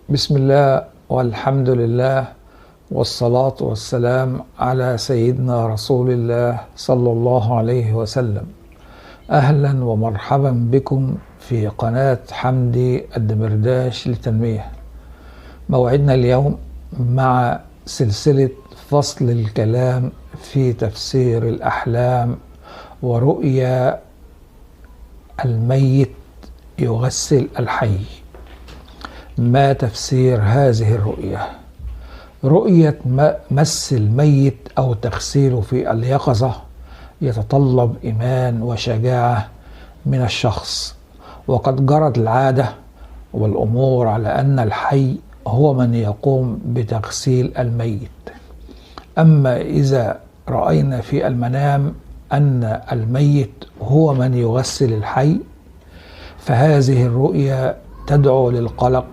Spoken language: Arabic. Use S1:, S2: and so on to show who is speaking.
S1: بسم الله والحمد لله والصلاة والسلام على سيدنا رسول الله صلى الله عليه وسلم. أهلا ومرحبا بكم في قناة حمدي الدمرداش للتنمية. موعدنا اليوم مع سلسلة فصل الكلام في تفسير الأحلام ورؤيا الميت يغسل الحي. ما تفسير هذه الرؤية؟ رؤية مس الميت أو تغسيله في اليقظة يتطلب إيمان وشجاعة من الشخص، وقد جرت العادة والأمور على أن الحي هو من يقوم بتغسيل الميت. أما إذا رأينا في المنام أن الميت هو من يغسل الحي فهذه الرؤية تدعو للقلق